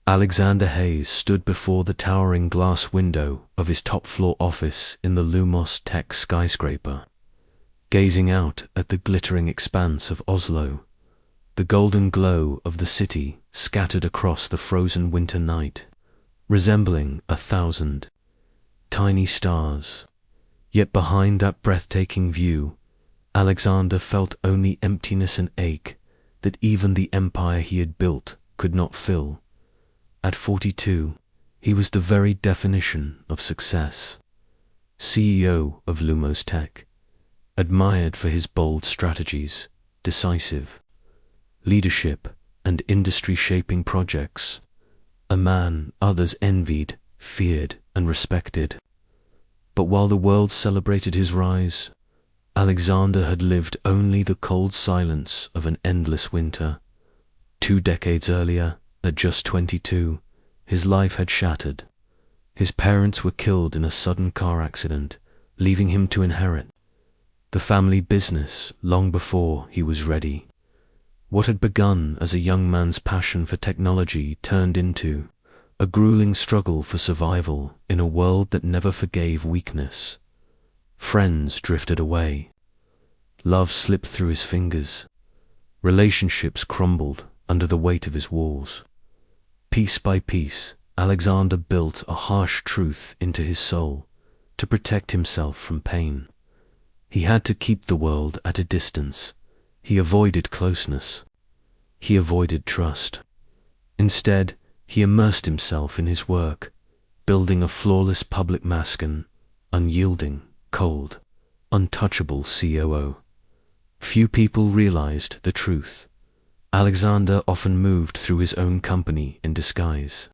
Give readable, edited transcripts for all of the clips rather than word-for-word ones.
Alexander Hayes stood before the towering glass window of his top-floor office in the Lumos Tech skyscraper, gazing out at the glittering expanse of Oslo, the golden glow of the city scattered across the frozen winter night, resembling 1,000 tiny stars. Yet behind that breathtaking view, Alexander felt only emptiness and ache that even the empire he had built could not fill. At 42, he was the very definition of success. CEO of Lumos Tech, admired for his bold strategies, decisive leadership, and industry-shaping projects. A man others envied, feared, and respected. But while the world celebrated his rise, Alexander had lived only the cold silence of an endless winter. 2 decades earlier, at just 22, his life had shattered. His parents were killed in a sudden car accident, leaving him to inherit the family business long before he was ready. What had begun as a young man's passion for technology turned into a grueling struggle for survival in a world that never forgave weakness. Friends drifted away. Love slipped through his fingers. Relationships crumbled under the weight of his walls. Piece by piece, Alexander built a harsh truth into his soul to protect himself from pain. He had to keep the world at a distance. He avoided closeness. He avoided trust. Instead, he immersed himself in his work, building a flawless public mask, an unyielding, cold, untouchable COO. Few people realized the truth. Alexander often moved through his own company in disguise,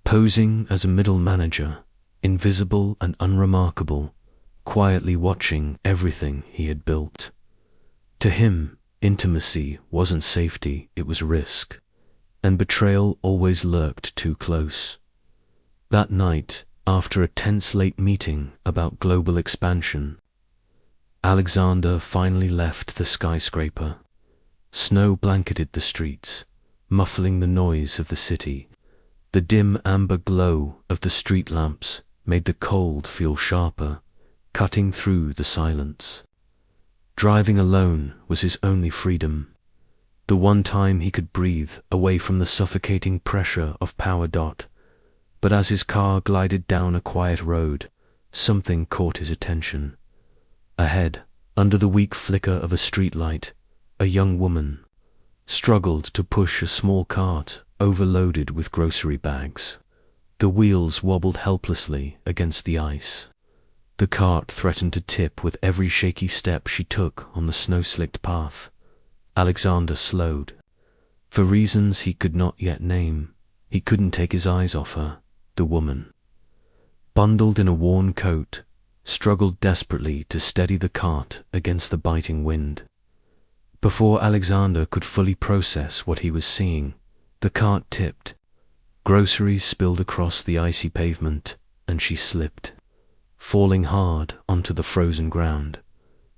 posing as a middle manager, invisible and unremarkable, quietly watching everything he had built. To him, intimacy wasn't safety, it was risk, and betrayal always lurked too close. That night, after a tense late meeting about global expansion, Alexander finally left the skyscraper. Snow blanketed the streets, muffling the noise of the city. The dim amber glow of the street lamps made the cold feel sharper, cutting through the silence. Driving alone was his only freedom, the one time he could breathe away from the suffocating pressure of Power Dot. But as his car glided down a quiet road, something caught his attention. Ahead, under the weak flicker of a streetlight, a young woman struggled to push a small cart overloaded with grocery bags. The wheels wobbled helplessly against the ice. The cart threatened to tip with every shaky step she took on the snow-slicked path. Alexander slowed. For reasons he could not yet name, he couldn't take his eyes off her. The woman, bundled in a worn coat, struggled desperately to steady the cart against the biting wind. Before Alexander could fully process what he was seeing, the cart tipped. Groceries spilled across the icy pavement, and she slipped, falling hard onto the frozen ground,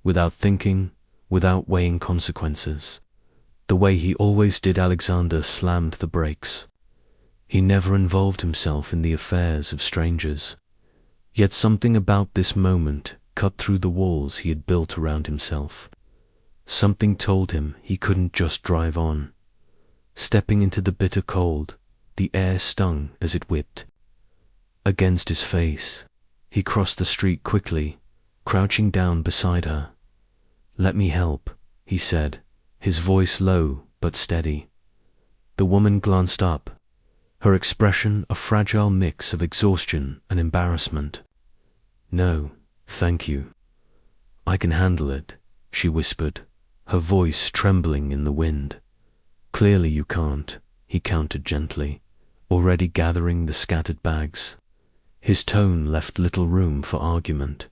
without thinking, without weighing consequences. The way he always did, Alexander slammed the brakes. He never involved himself in the affairs of strangers. Yet something about this moment cut through the walls he had built around himself. Something told him he couldn't just drive on. Stepping into the bitter cold, the air stung as it whipped against his face. He crossed the street quickly, crouching down beside her. "Let me help," he said, his voice low but steady. The woman glanced up, her expression a fragile mix of exhaustion and embarrassment. "No, thank you. I can handle it," she whispered, her voice trembling in the wind. "Clearly you can't," he countered gently, already gathering the scattered bags. His tone left little room for argument.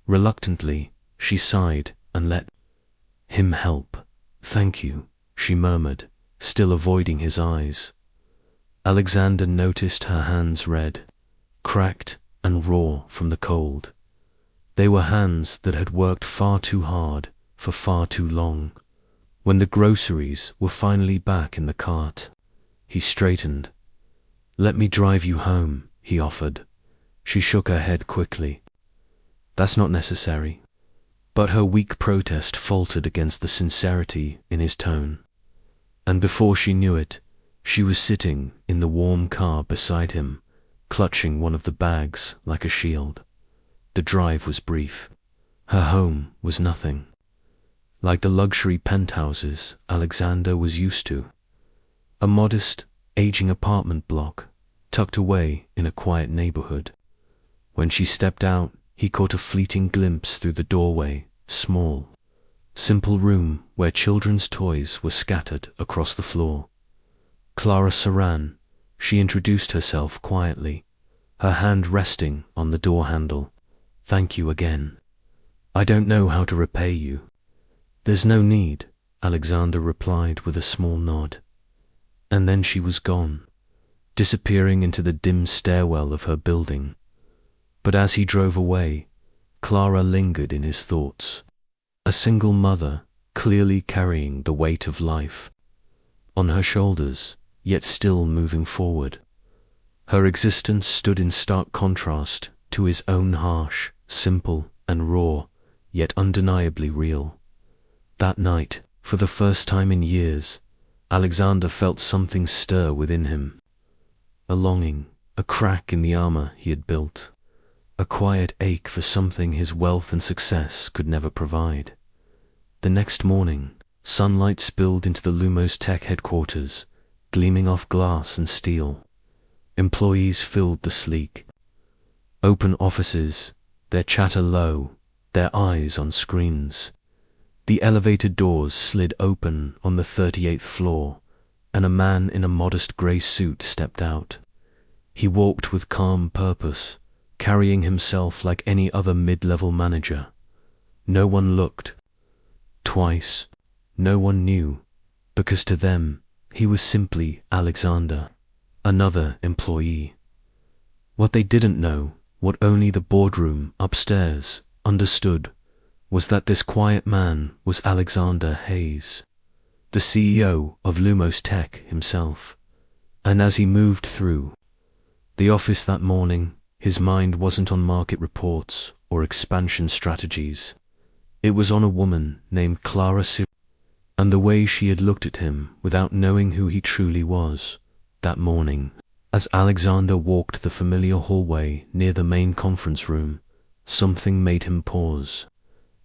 Reluctantly, she sighed and let him help. "Thank you," she murmured, still avoiding his eyes. Alexander noticed her hands red, cracked and raw from the cold. They were hands that had worked far too hard for far too long. When the groceries were finally back in the cart, he straightened. "Let me drive you home," he offered. She shook her head quickly. "That's not necessary." But her weak protest faltered against the sincerity in his tone. And before she knew it, she was sitting in the warm car beside him, clutching one of the bags like a shield. The drive was brief. Her home was nothing like the luxury penthouses Alexander was used to. A modest, aging apartment block, tucked away in a quiet neighborhood. When she stepped out, he caught a fleeting glimpse through the doorway, small, simple room where children's toys were scattered across the floor. Clara Saran, she introduced herself quietly, her hand resting on the door handle. "Thank you again. I don't know how to repay you." "There's no need," Alexander replied with a small nod. And then she was gone, disappearing into the dim stairwell of her building. But as he drove away, Clara lingered in his thoughts. A single mother, clearly carrying the weight of life on her shoulders, yet still moving forward. Her existence stood in stark contrast to his own, harsh, simple and raw, yet undeniably real. That night, for the first time in years, Alexander felt something stir within him. A longing, a crack in the armor he had built, a quiet ache for something his wealth and success could never provide. The next morning, sunlight spilled into the Lumos Tech headquarters, gleaming off glass and steel. Employees filled the sleek, open offices, their chatter low, their eyes on screens. The elevator doors slid open on the 38th floor, and a man in a modest grey suit stepped out. He walked with calm purpose, carrying himself like any other mid-level manager. No one looked. Twice, no one knew, because to them, he was simply Alexander, another employee. What they didn't know, what only the boardroom upstairs understood, was that this quiet man was Alexander Hayes, the CEO of Lumos Tech himself. And as he moved through the office that morning, his mind wasn't on market reports or expansion strategies. It was on a woman named Clara, and the way she had looked at him without knowing who he truly was. That morning, as Alexander walked the familiar hallway near the main conference room, something made him pause.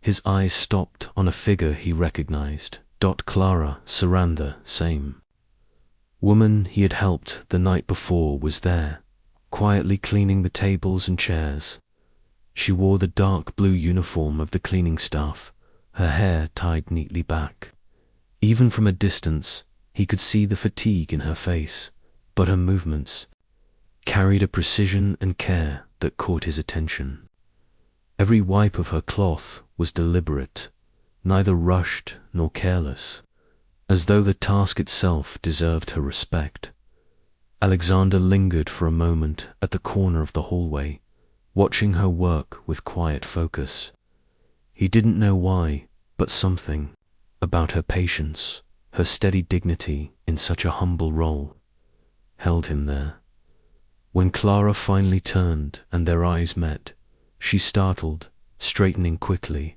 His eyes stopped on a figure he recognized. Clara Saranda, same woman he had helped the night before, was there, quietly cleaning the tables and chairs. She wore the dark blue uniform of the cleaning staff, her hair tied neatly back. Even from a distance, he could see the fatigue in her face, but her movements carried a precision and care that caught his attention. Every wipe of her cloth was deliberate, neither rushed nor careless, as though the task itself deserved her respect. Alexander lingered for a moment at the corner of the hallway, watching her work with quiet focus. He didn't know why, but something about her patience, her steady dignity in such a humble role, held him there. When Clara finally turned and their eyes met, she startled, straightening quickly.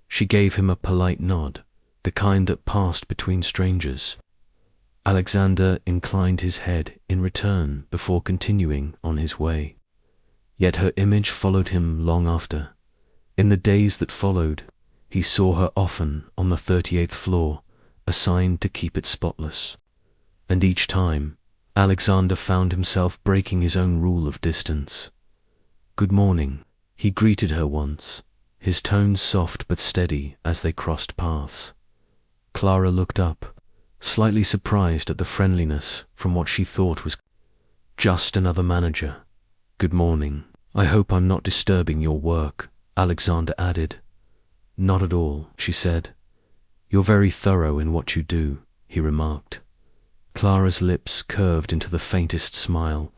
She gave him a polite nod, the kind that passed between strangers. Alexander inclined his head in return before continuing on his way. Yet her image followed him long after. In the days that followed, he saw her often on the 38th floor, assigned to keep it spotless. And each time, Alexander found himself breaking his own rule of distance. "Good morning," he greeted her once, his tone soft but steady as they crossed paths. Clara looked up, slightly surprised at the friendliness from what she thought was just another manager. "Good morning. I hope I'm not disturbing your work," Alexander added. "Not at all," she said. "You're very thorough in what you do," he remarked. Clara's lips curved into the faintest smile.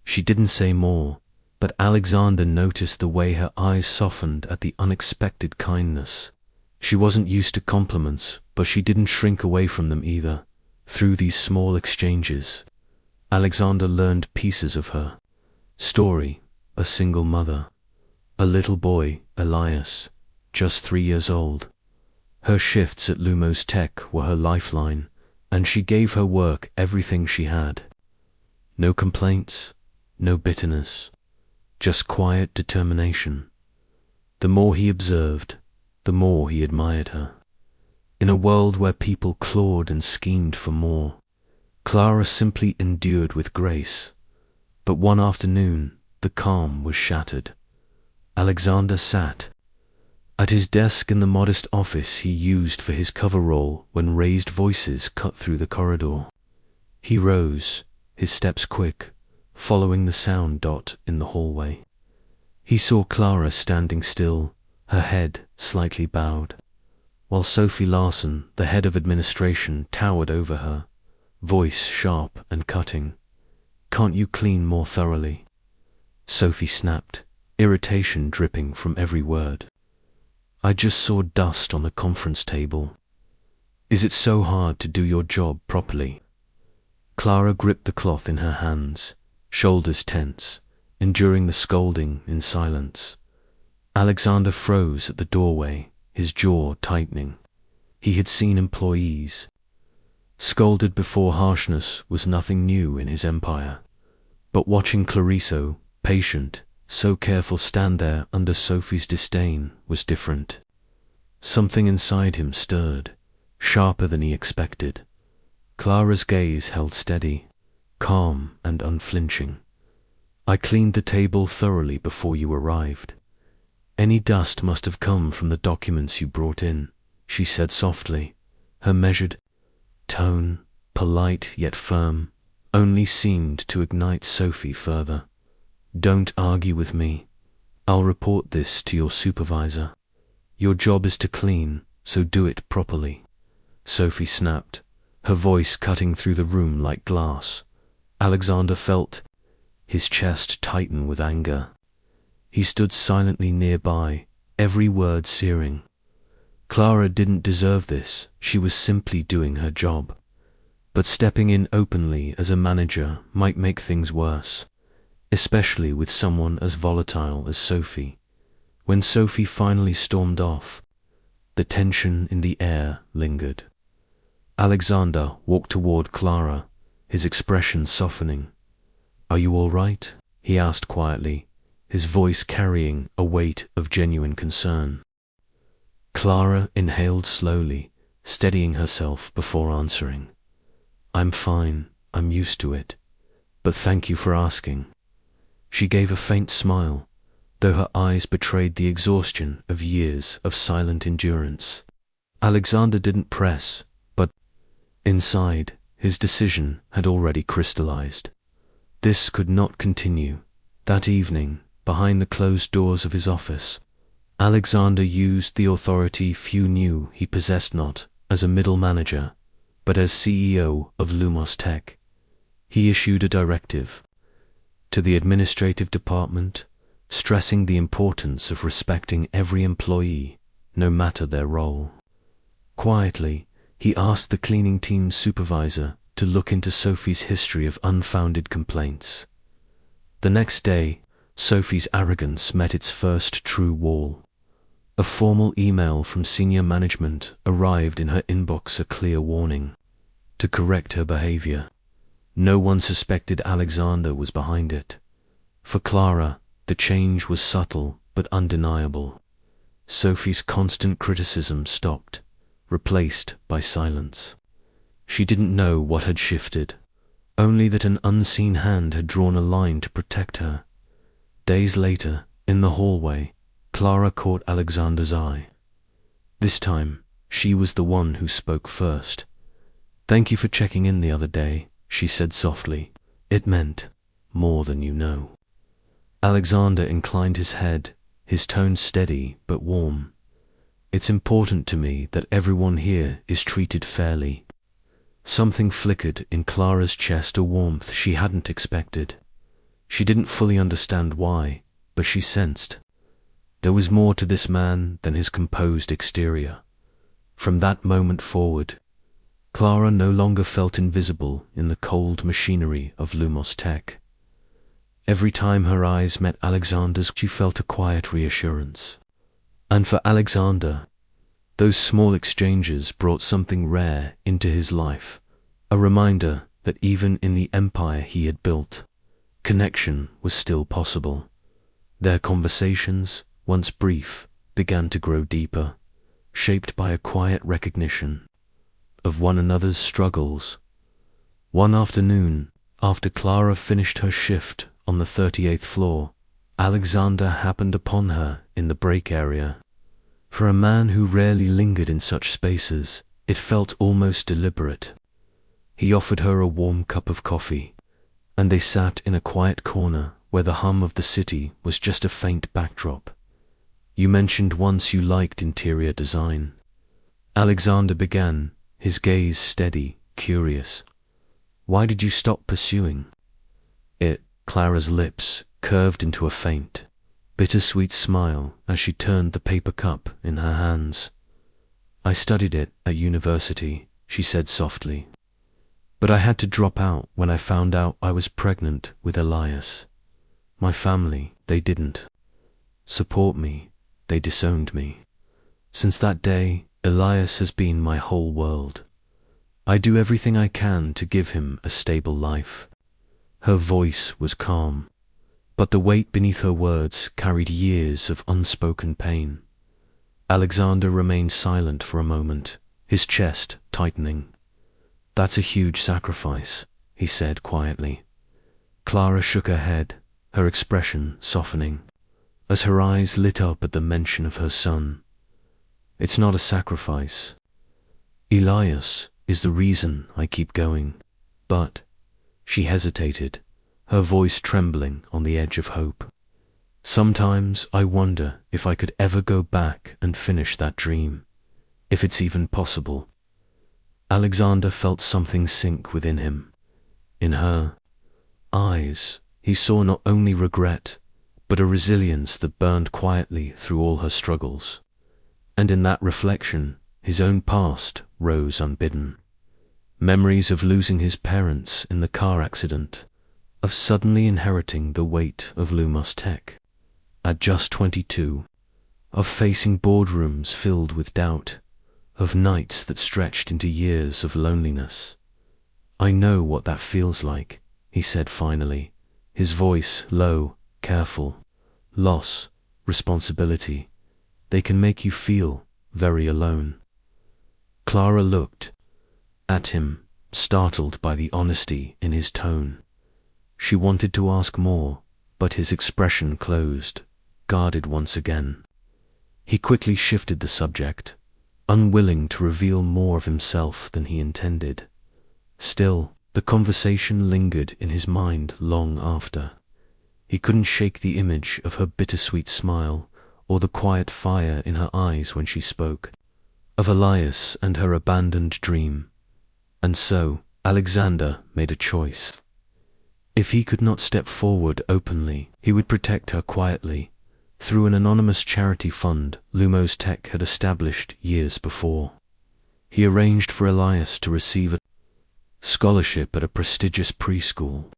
She didn't say more, but Alexander noticed the way her eyes softened at the unexpected kindness. She wasn't used to compliments, but she didn't shrink away from them either. Through these small exchanges, Alexander learned pieces of her story: a single mother, a little boy, Elias, just 3 years old. Her shifts at Lumos Tech were her lifeline, and she gave her work everything she had. No complaints, no bitterness, just quiet determination. The more he observed, the more he admired her. In a world where people clawed and schemed for more, Clara simply endured with grace. But one afternoon, the calm was shattered. Alexander sat at his desk in the modest office he used for his cover role when raised voices cut through the corridor. He rose, his steps quick, following the sound dot in the hallway. He saw Clara standing still, her head slightly bowed, while Sophie Larson, the head of administration, towered over her, voice sharp and cutting. "Can't you clean more thoroughly?" Sophie snapped, irritation dripping from every word. "I just saw dust on the conference table. Is it so hard to do your job properly?" Clara gripped the cloth in her hands, shoulders tense, enduring the scolding in silence. Alexander froze at the doorway, his jaw tightening. He had seen employees scolded before. Harshness was nothing new in his empire. But watching Clariso, patient, so careful, stand there under Sophie's disdain was different. Something inside him stirred, sharper than he expected. Clara's gaze held steady, calm and unflinching. "I cleaned the table thoroughly before you arrived. Any dust must have come from the documents you brought in," she said softly. Her measured tone, polite yet firm, only seemed to ignite Sophie further. "Don't argue with me. I'll report this to your supervisor. Your job is to clean, so do it properly." Sophie snapped, her voice cutting through the room like glass. Alexander felt his chest tighten with anger. He stood silently nearby, every word searing. Clara didn't deserve this, she was simply doing her job. But stepping in openly as a manager might make things worse, especially with someone as volatile as Sophie. When Sophie finally stormed off, the tension in the air lingered. Alexander walked toward Clara, his expression softening. "Are you all right?" he asked quietly, his voice carrying a weight of genuine concern. Clara inhaled slowly, steadying herself before answering. "I'm fine, I'm used to it, but thank you for asking." She gave a faint smile, though her eyes betrayed the exhaustion of years of silent endurance. Alexander didn't press, but inside, his decision had already crystallized. This could not continue. That evening, behind the closed doors of his office, Alexander used the authority few knew he possessed, not as a middle manager, but as CEO of Lumos Tech. He issued a directive to the administrative department, stressing the importance of respecting every employee, no matter their role. Quietly, he asked the cleaning team's supervisor to look into Sophie's history of unfounded complaints. The next day, Sophie's arrogance met its first true wall. A formal email from senior management arrived in her inbox, a clear warning to correct her behavior. No one suspected Alexander was behind it. For Clara, the change was subtle but undeniable. Sophie's constant criticism stopped, replaced by silence. She didn't know what had shifted, only that an unseen hand had drawn a line to protect her. Days later, in the hallway, Clara caught Alexander's eye. This time, she was the one who spoke first. "Thank you for checking in the other day," she said softly. "It meant more than you know." Alexander inclined his head, his tone steady but warm. "It's important to me that everyone here is treated fairly." Something flickered in Clara's chest, a warmth she hadn't expected. She didn't fully understand why, but she sensed there was more to this man than his composed exterior. From that moment forward, Clara no longer felt invisible in the cold machinery of Lumos Tech. Every time her eyes met Alexander's, she felt a quiet reassurance. And for Alexander, those small exchanges brought something rare into his life, a reminder that even in the empire he had built, connection was still possible. Their conversations, once brief, began to grow deeper, shaped by a quiet recognition of one another's struggles. One afternoon, after Clara finished her shift on the 38th floor, Alexander happened upon her in the break area. For a man who rarely lingered in such spaces, it felt almost deliberate. He offered her a warm cup of coffee, and they sat in a quiet corner where the hum of the city was just a faint backdrop. "You mentioned once you liked interior design," Alexander began, his gaze steady, curious. "Why did you stop pursuing it?" Clara's lips curved into a faint, bittersweet smile as she turned the paper cup in her hands. "I studied it at university," she said softly. "But I had to drop out when I found out I was pregnant with Elias. My family, they didn't support me, they disowned me. Since that day, Elias has been my whole world. I do everything I can to give him a stable life." Her voice was calm, but the weight beneath her words carried years of unspoken pain. Alexander remained silent for a moment, his chest tightening. "That's a huge sacrifice," he said quietly. Clara shook her head, her expression softening, as her eyes lit up at the mention of her son. "It's not a sacrifice. Elias is the reason I keep going, but—" She hesitated, her voice trembling on the edge of hope. "Sometimes I wonder if I could ever go back and finish that dream, if it's even possible." Alexander felt something sink within him. In her eyes, he saw not only regret, but a resilience that burned quietly through all her struggles. And in that reflection, his own past rose unbidden. Memories of losing his parents in the car accident, of suddenly inheriting the weight of Lumos Tech at just 22, of facing boardrooms filled with doubt, of nights that stretched into years of loneliness. "I know what that feels like," he said finally, his voice low, careful. "Loss, responsibility, they can make you feel very alone." Clara looked at him, startled by the honesty in his tone. She wanted to ask more, but his expression closed, guarded once again. He quickly shifted the subject, unwilling to reveal more of himself than he intended. Still, the conversation lingered in his mind long after. He couldn't shake the image of her bittersweet smile or the quiet fire in her eyes when she spoke of Elias and her abandoned dream. And so, Alexander made a choice. If he could not step forward openly, he would protect her quietly, through an anonymous charity fund Lumos Tech had established years before. He arranged for Elias to receive a scholarship at a prestigious preschool.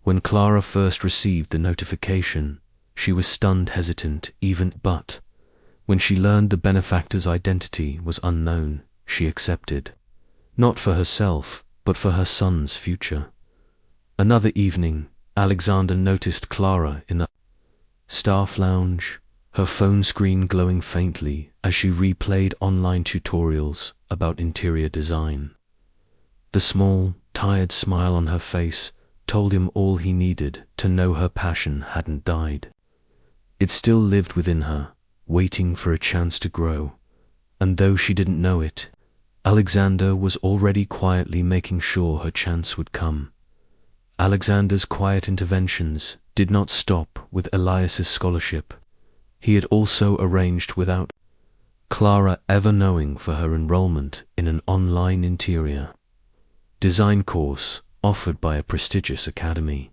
When Clara first received the notification, she was stunned, hesitant even, but when she learned the benefactor's identity was unknown, she accepted. Not for herself, but for her son's future. Another evening, Alexander noticed Clara in the staff lounge, her phone screen glowing faintly as she replayed online tutorials about interior design. The small, tired smile on her face told him all he needed to know: her passion hadn't died. It still lived within her, waiting for a chance to grow. And though she didn't know it, Alexander was already quietly making sure her chance would come. Alexander's quiet interventions did not stop with Elias's scholarship. He had also arranged, without Clara ever knowing, for her enrollment in an online interior design course offered by a prestigious academy.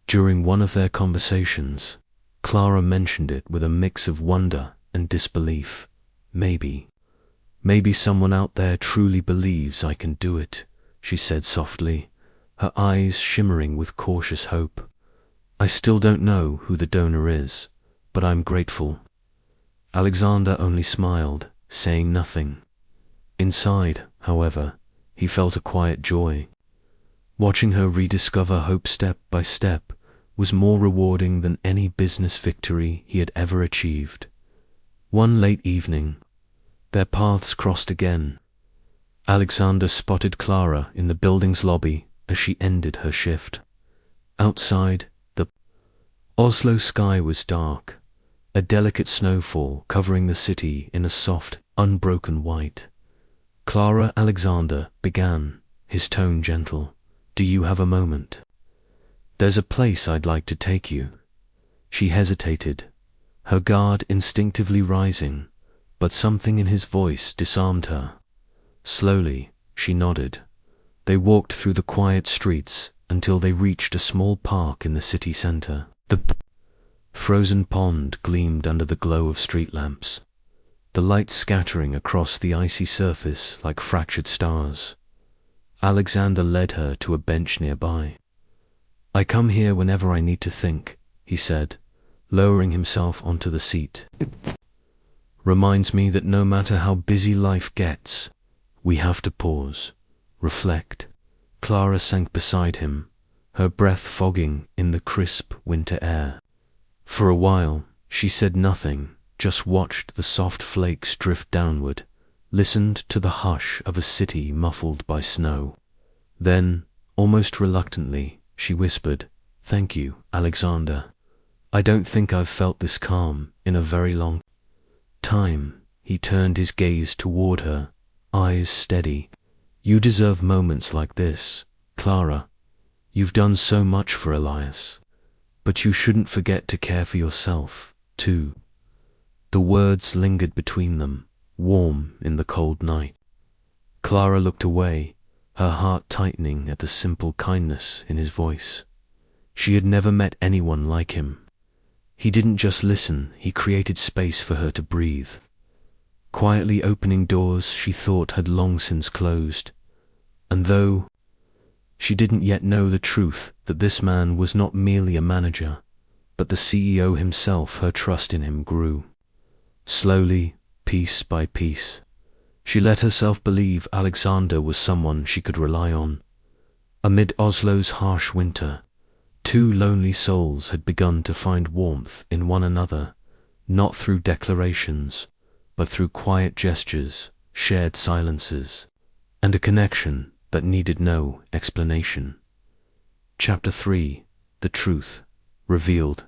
During one of their conversations, Clara mentioned it with a mix of wonder and disbelief. Maybe Maybe someone out there truly believes I can do it, she said softly, her eyes shimmering with cautious hope. I still don't know who the donor is, but I'm grateful. Alexander only smiled, saying nothing. Inside, however, he felt a quiet joy. Watching her rediscover hope step by step was more rewarding than any business victory he had ever achieved. One late evening, their paths crossed again. Alexander spotted Clara in the building's lobby as she ended her shift. Outside, the Oslo sky was dark, a delicate snowfall covering the city in a soft, unbroken white. Clara, Alexander began, his tone gentle. Do you have a moment? There's a place I'd like to take you. She hesitated, her guard instinctively rising, but something in his voice disarmed her. Slowly, she nodded. They walked through the quiet streets until they reached a small park in the city center. The frozen pond gleamed under the glow of street lamps, the lights scattering across the icy surface like fractured stars. Alexander led her to a bench nearby. I come here whenever I need to think, he said, lowering himself onto the seat. Reminds me that no matter how busy life gets, we have to pause, reflect. Clara sank beside him, her breath fogging in the crisp winter air. For a while, she said nothing, just watched the soft flakes drift downward, listened to the hush of a city muffled by snow. Then, almost reluctantly, she whispered, Thank you, Alexander. I don't think I've felt this calm in a very long time. He turned his gaze toward her, eyes steady. You deserve moments like this, Clara. You've done so much for Elias. But you shouldn't forget to care for yourself, too. The words lingered between them, warm in the cold night. Clara looked away, her heart tightening at the simple kindness in his voice. She had never met anyone like him. He didn't just listen, he created space for her to breathe, quietly opening doors she thought had long since closed. And though she didn't yet know the truth that this man was not merely a manager, but the CEO himself, her trust in him grew. Slowly, piece by piece, she let herself believe Alexander was someone she could rely on. Amid Oslo's harsh winter, two lonely souls had begun to find warmth in one another, not through declarations, but through quiet gestures, shared silences, and a connection that needed no explanation. Chapter 3. The Truth Revealed.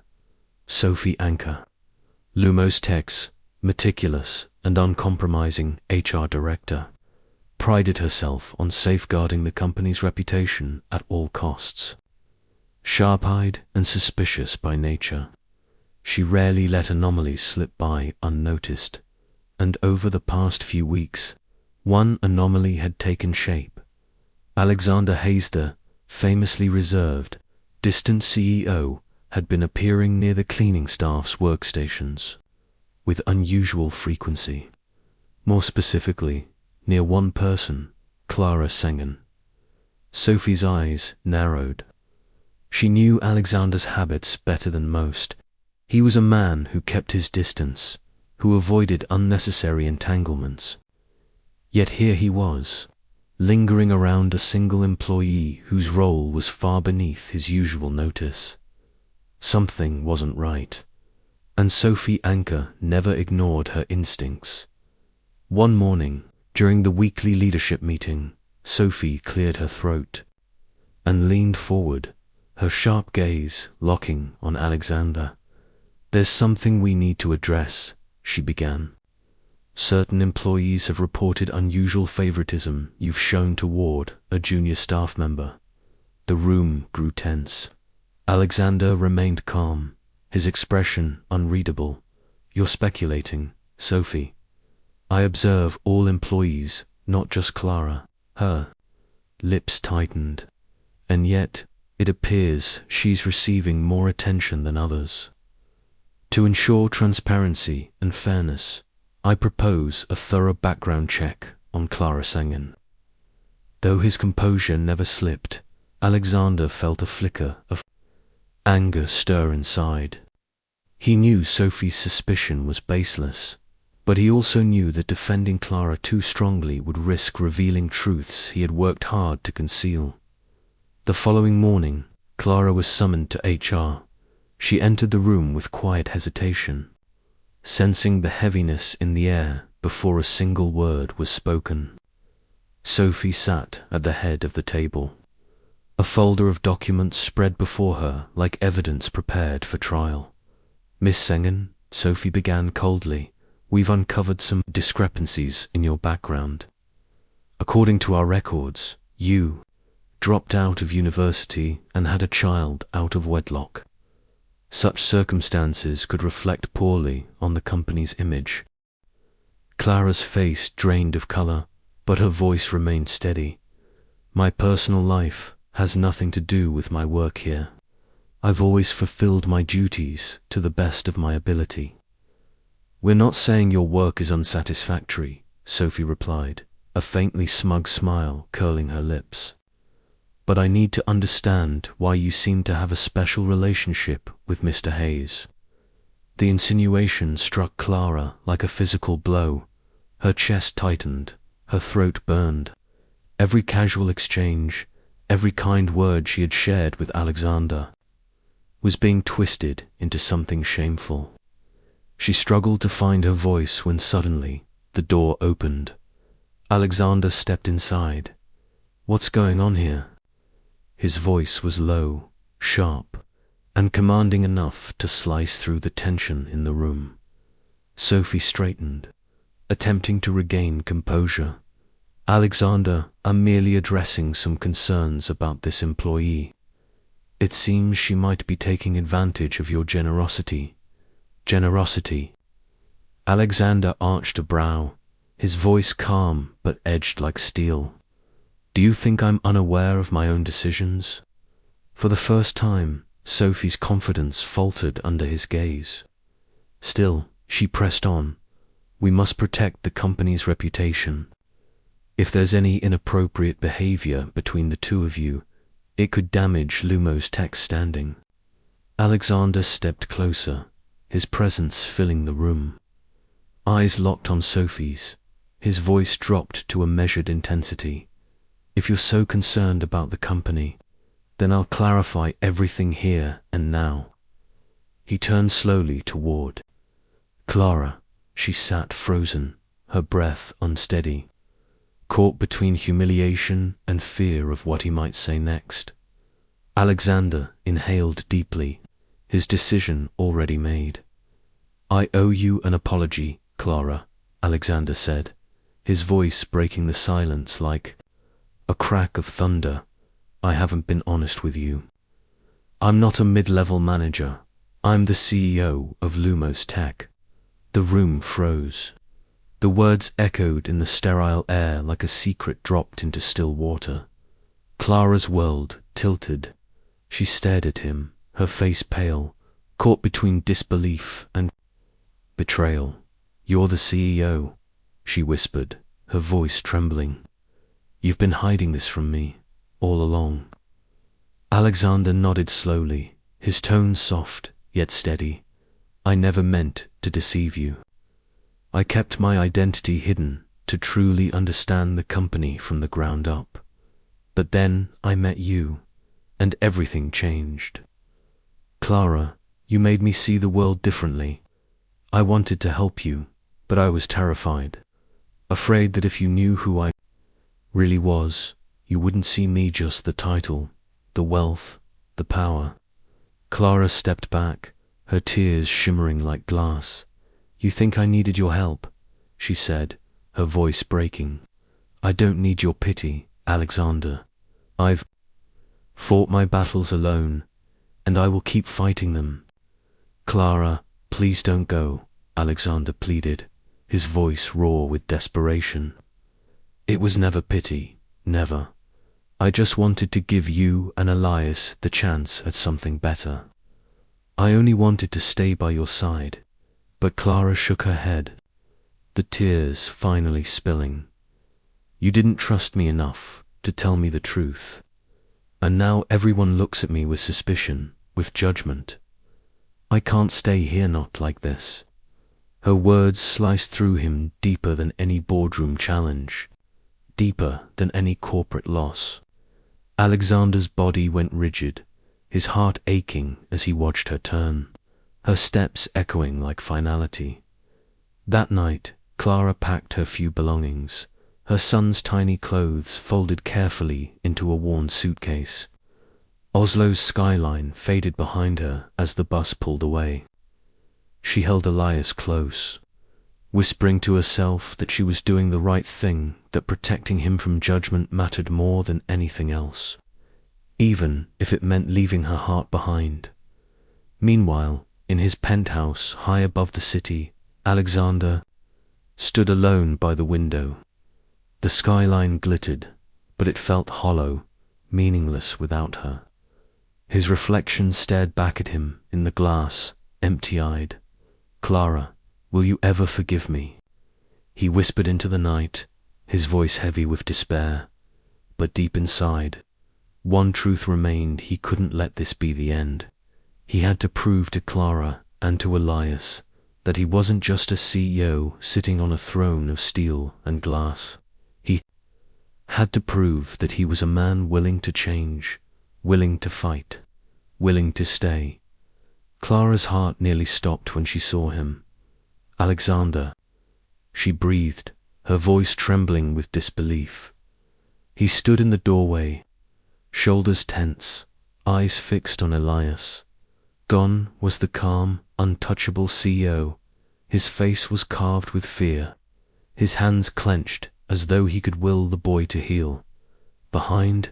Sophie Anker, Lumos Tech's meticulous and uncompromising HR director, prided herself on safeguarding the company's reputation at all costs. Sharp-eyed and suspicious by nature, she rarely let anomalies slip by unnoticed, and over the past few weeks, one anomaly had taken shape. Alexander Hayes, the famously reserved, distant CEO, had been appearing near the cleaning staff's workstations with unusual frequency. More specifically, near one person, Clara Sengen. Sophie's eyes narrowed. She knew Alexander's habits better than most. He was a man who kept his distance, who avoided unnecessary entanglements. Yet here he was, lingering around a single employee whose role was far beneath his usual notice. Something wasn't right, and Sophie Anker never ignored her instincts. One morning, during the weekly leadership meeting, Sophie cleared her throat and leaned forward, her sharp gaze locking on Alexander. There's something we need to address, she began. Certain employees have reported unusual favoritism you've shown toward a junior staff member. The room grew tense. Alexander remained calm, his expression unreadable. You're speculating, Sophie. I observe all employees, not just Clara. Her lips tightened. And yet, it appears she's receiving more attention than others. To ensure transparency and fairness, I propose a thorough background check on Clara Sengen." Though his composure never slipped, Alexander felt a flicker of anger stir inside. He knew Sophie's suspicion was baseless, but he also knew that defending Clara too strongly would risk revealing truths he had worked hard to conceal. The following morning, Clara was summoned to HR. She entered the room with quiet hesitation, sensing the heaviness in the air before a single word was spoken. Sophie sat at the head of the table. A folder of documents spread before her like evidence prepared for trial. "Miss Sengen," Sophie began coldly, "we've uncovered some discrepancies in your background. According to our records, you dropped out of university and had a child out of wedlock. Such circumstances could reflect poorly on the company's image." Clara's face drained of color, but her voice remained steady. "My personal life has nothing to do with my work here. I've always fulfilled my duties to the best of my ability." "We're not saying your work is unsatisfactory," Sophie replied, a faintly smug smile curling her lips. "But I need to understand why you seem to have a special relationship with Mr. Hayes." The insinuation struck Clara like a physical blow. Her chest tightened, her throat burned. Every casual exchange, every kind word she had shared with Alexander, was being twisted into something shameful. She struggled to find her voice when suddenly the door opened. Alexander stepped inside. "What's going on here?" His voice was low, sharp, and commanding enough to slice through the tension in the room. Sophie straightened, attempting to regain composure. "Alexander, I'm merely addressing some concerns about this employee. It seems she might be taking advantage of your generosity." "Generosity?" Alexander arched a brow, his voice calm but edged like steel. "Do you think I'm unaware of my own decisions?" For the first time, Sophie's confidence faltered under his gaze. Still, she pressed on. "We must protect the company's reputation. If there's any inappropriate behavior between the two of you, it could damage Lumos Tech's standing." Alexander stepped closer, his presence filling the room. Eyes locked on Sophie's, his voice dropped to a measured intensity. "If you're so concerned about the company, then I'll clarify everything here and now." He turned slowly toward Clara. She sat frozen, her breath unsteady, caught between humiliation and fear of what he might say next. Alexander inhaled deeply, his decision already made. "I owe you an apology, Clara," Alexander said, his voice breaking the silence like a crack of thunder. "I haven't been honest with you. I'm not a mid-level manager. I'm the CEO of Lumos Tech." The room froze. The words echoed in the sterile air like a secret dropped into still water. Clara's world tilted. She stared at him, her face pale, caught between disbelief and betrayal. "You're the CEO," she whispered, her voice trembling. "You've been hiding this from me all along." Alexander nodded slowly, his tone soft yet steady. "I never meant to deceive you. I kept my identity hidden to truly understand the company from the ground up. But then I met you, and everything changed. Clara, you made me see the world differently. I wanted to help you, but I was terrified, afraid that if you knew who I really was, you wouldn't see me just the title, the wealth, the power." Clara stepped back, her tears shimmering like glass. "You think I needed your help?" she said, her voice breaking. "I don't need your pity, Alexander. I've fought my battles alone, and I will keep fighting them." "Clara, please don't go," Alexander pleaded, his voice raw with desperation. "It was never pity, never. I just wanted to give you and Elias the chance at something better. I only wanted to stay by your side." But Clara shook her head. the tears finally spilling. You didn't trust me enough to tell me the truth. And now everyone looks at me with suspicion, with judgment. I can't stay here not like this. Her words sliced through him deeper than any boardroom challenge, deeper than any corporate loss. Alexander's body went rigid, his heart aching as he watched her turn, her steps echoing like finality. That night, Clara packed her few belongings, her son's tiny clothes folded carefully into a worn suitcase. Oslo's skyline faded behind her as the bus pulled away. She held Elias close, whispering to herself that she was doing the right thing, that protecting him from judgment mattered more than anything else, even if it meant leaving her heart behind. Meanwhile, in his penthouse high above the city, Alexander stood alone by the window. The skyline glittered, but it felt hollow, meaningless without her. His reflection stared back at him in the glass, empty-eyed. "Clara, will you ever forgive me?" He whispered into the night, his voice heavy with despair. But deep inside, one truth remained: he couldn't let this be the end. He had to prove to Clara and to Elias that he wasn't just a CEO sitting on a throne of steel and glass. He had to prove that he was a man willing to change, willing to fight, willing to stay. Clara's heart nearly stopped when she saw him. "Alexander," she breathed, her voice trembling with disbelief. He stood in the doorway, shoulders tense, eyes fixed on Elias. Gone was the calm, untouchable CEO. His face was carved with fear, his hands clenched as though he could will the boy to heal. Behind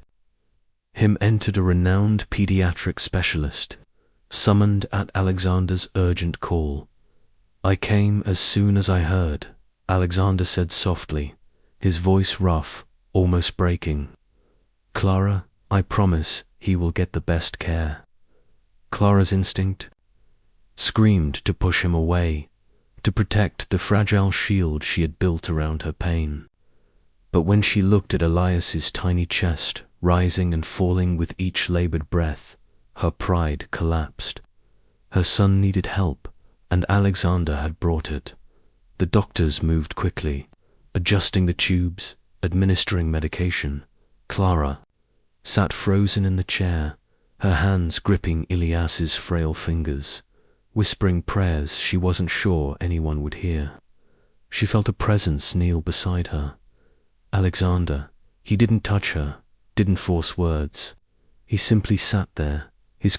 him entered a renowned pediatric specialist, summoned at Alexander's urgent call. "I came as soon as I heard," Alexander said softly, his voice rough, almost breaking. "Clara, I promise he will get the best care." Clara's instinct screamed to push him away, to protect the fragile shield she had built around her pain. But when she looked at Elias's tiny chest, rising and falling with each labored breath, her pride collapsed. Her son needed help, and Alexander had brought it. The doctors moved quickly, adjusting the tubes, administering medication. Clara sat frozen in the chair, her hands gripping Elias's frail fingers, whispering prayers she wasn't sure anyone would hear. She felt a presence kneel beside her. Alexander. He didn't touch her, didn't force words. He simply sat there, his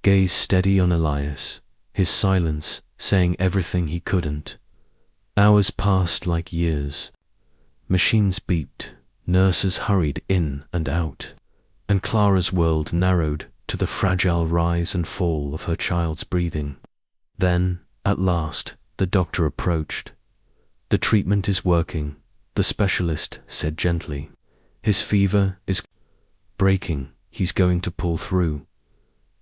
gaze steady on Elias, his silence saying everything he couldn't. Hours passed like years. Machines beeped, nurses hurried in and out, and Clara's world narrowed to the fragile rise and fall of her child's breathing. Then, at last, the doctor approached. "The treatment is working," the specialist said gently. "His fever is breaking. He's going to pull through."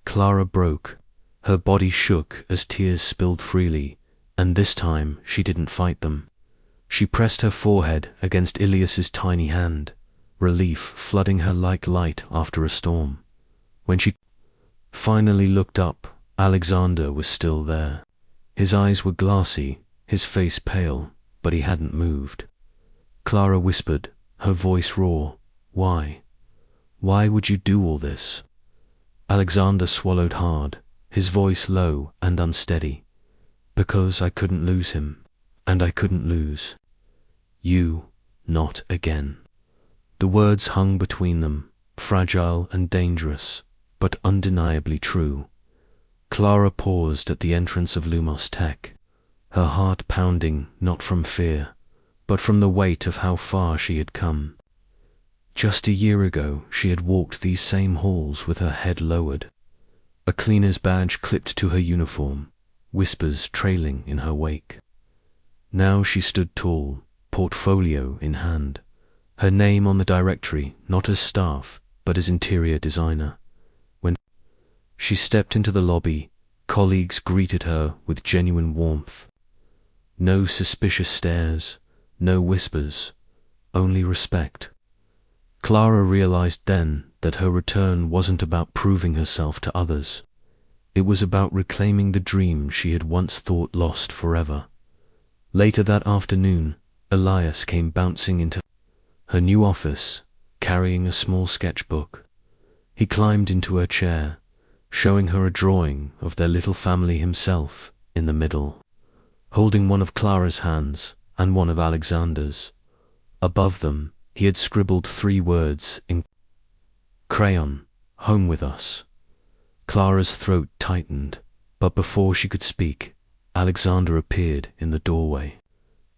Clara broke. Her body shook as tears spilled freely, and this time she didn't fight them. She pressed her forehead against Ilias's tiny hand, relief flooding her like light after a storm. When she finally looked up, Alexander was still there. His eyes were glassy, his face pale, but he hadn't moved. Clara whispered, her voice raw, "Why? Why would you do all this?" Alexander swallowed hard, his voice low and unsteady. "Because I couldn't lose him, and I couldn't lose you, not again." The words hung between them, fragile and dangerous, but undeniably true. Clara paused at the entrance of Lumos Tech, her heart pounding not from fear, but from the weight of how far she had come. Just a year ago, she had walked these same halls with her head lowered, a cleaner's badge clipped to her uniform, whispers trailing in her wake. Now she stood tall, portfolio in hand, her name on the directory not as staff, but as interior designer. When she stepped into the lobby, colleagues greeted her with genuine warmth. No suspicious stares, no whispers, only respect. Clara realized then that her return wasn't about proving herself to others. It was about reclaiming the dream she had once thought lost forever. Later that afternoon, Elias came bouncing into her new office, carrying a small sketchbook. He climbed into her chair, showing her a drawing of their little family, himself in the middle, holding one of Clara's hands and one of Alexander's. Above them, he had scribbled 3 words in crayon: "Home with us." Clara's throat tightened, but before she could speak, Alexander appeared in the doorway.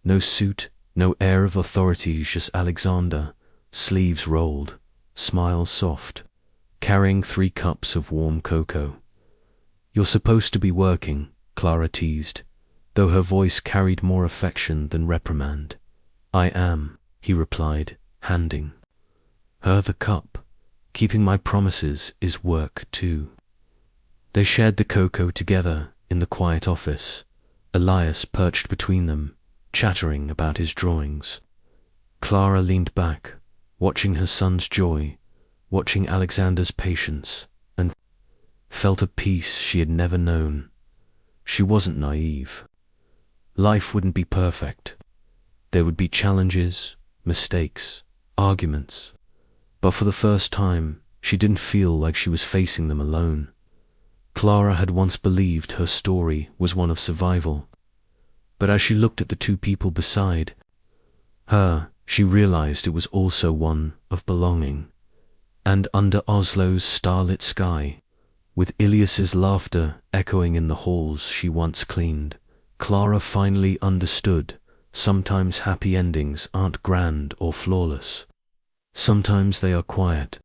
No suit, no air of authority, just Alexander, sleeves rolled, smile soft, carrying 3 cups of warm cocoa. "You're supposed to be working," Clara teased, though her voice carried more affection than reprimand. "I am," he replied, handing her the cup. "Keeping my promises is work too." They shared the cocoa together in the quiet office, Elias perched between them, chattering about his drawings. Clara leaned back, watching her son's joy, watching Alexander's patience, and felt a peace she had never known. She wasn't naive. Life wouldn't be perfect. There would be challenges, mistakes, arguments, but for the first time, she didn't feel like she was facing them alone. Clara had once believed her story was one of survival, but as she looked at the 2 people beside her, she realized it was also one of belonging. And under Oslo's starlit sky, with Ilias's laughter echoing in the halls she once cleaned, Clara finally understood sometimes happy endings aren't grand or flawless. Sometimes they are quiet,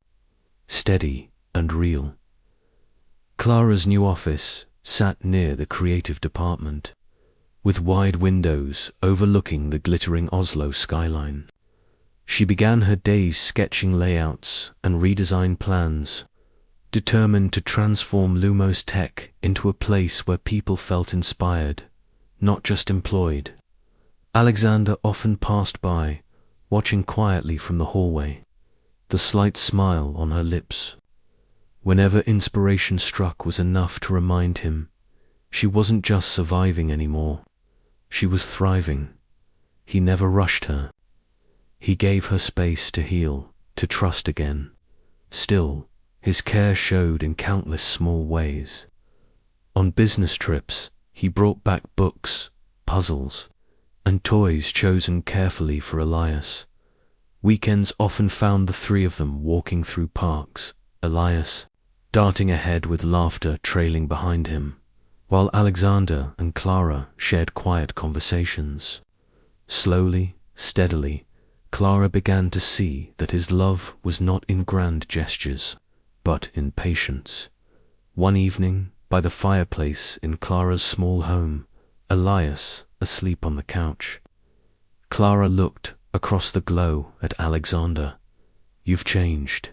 steady, and real. Clara's new office sat near the creative department, with wide windows overlooking the glittering Oslo skyline. She began her days sketching layouts and redesign plans, determined to transform Lumos Tech into a place where people felt inspired, not just employed. Alexander often passed by, watching quietly from the hallway, the slight smile on her lips. Whenever inspiration struck was enough to remind him she wasn't just surviving anymore, she was thriving. He never rushed her. He gave her space to heal, to trust again. Still, his care showed in countless small ways. On business trips, he brought back books, puzzles, and toys chosen carefully for Elias. Weekends often found the 3 of them walking through parks, Elias darting ahead with laughter trailing behind him, while Alexander and Clara shared quiet conversations. Slowly, steadily, Clara began to see that his love was not in grand gestures, but in patience. One evening, by the fireplace in Clara's small home, Elias asleep on the couch, Clara looked across the glow at Alexander. "You've changed,"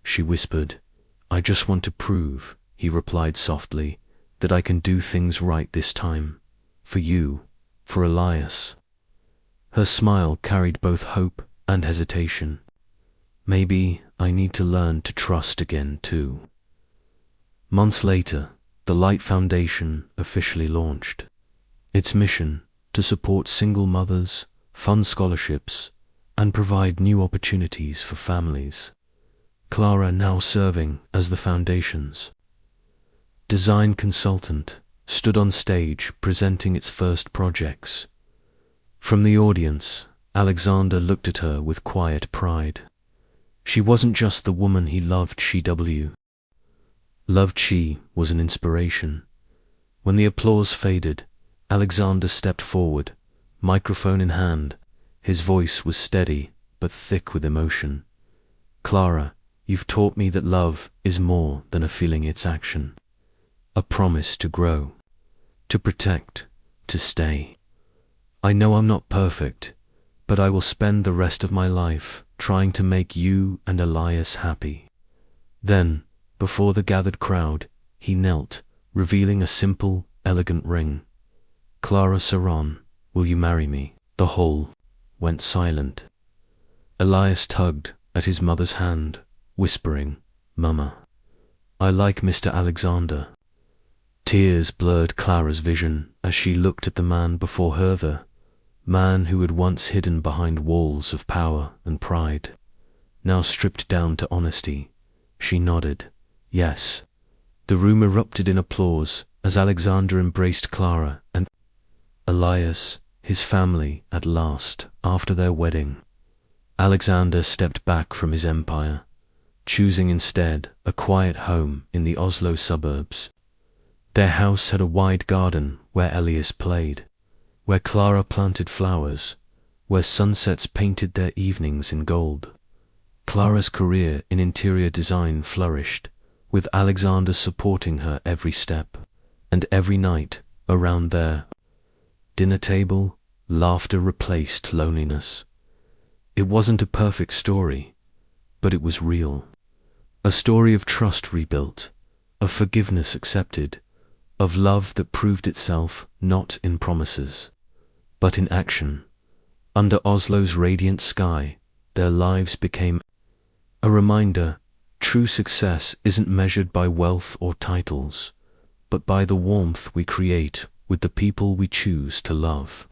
she whispered. "I just want to prove," he replied softly, "that I can do things right this time. For you, for Elias." Her smile carried both hope and hesitation. "Maybe I need to learn to trust again too." Months later, the Light Foundation officially launched. Its mission, to support single mothers, fund scholarships, and provide new opportunities for families. Clara now serving as the foundation's design consultant, stood on stage presenting its first projects. From the audience, Alexander looked at her with quiet pride. She wasn't just the woman he loved, she was an inspiration. When the applause faded, Alexander stepped forward, microphone in hand. His voice was steady, but thick with emotion. "Clara, you've taught me that love is more than a feeling, it's action. A promise to grow, to protect, to stay. I know I'm not perfect, but I will spend the rest of my life trying to make you and Elias happy." Then, before the gathered crowd, he knelt, revealing a simple, elegant ring. Clara Saron, will you marry me? The hall went silent. Elias tugged at his mother's hand, whispering, "Mama, I like Mr. Alexander." Tears blurred Clara's vision as she looked at the man before her, the man who had once hidden behind walls of power and pride. Now stripped down to honesty, she nodded, yes. The room erupted in applause as Alexander embraced Clara and Elias, his family, at last, after their wedding. Alexander stepped back from his empire, choosing instead a quiet home in the Oslo suburbs. Their house had a wide garden where Elias played, where Clara planted flowers, where sunsets painted their evenings in gold. Clara's career in interior design flourished, with Alexander supporting her every step, and every night around their dinner table, laughter replaced loneliness. It wasn't a perfect story, but it was real. A story of trust rebuilt, of forgiveness accepted, of love that proved itself not in promises, but in action. Under Oslo's radiant sky, their lives became a reminder: true success isn't measured by wealth or titles, but by the warmth we create with the people we choose to love.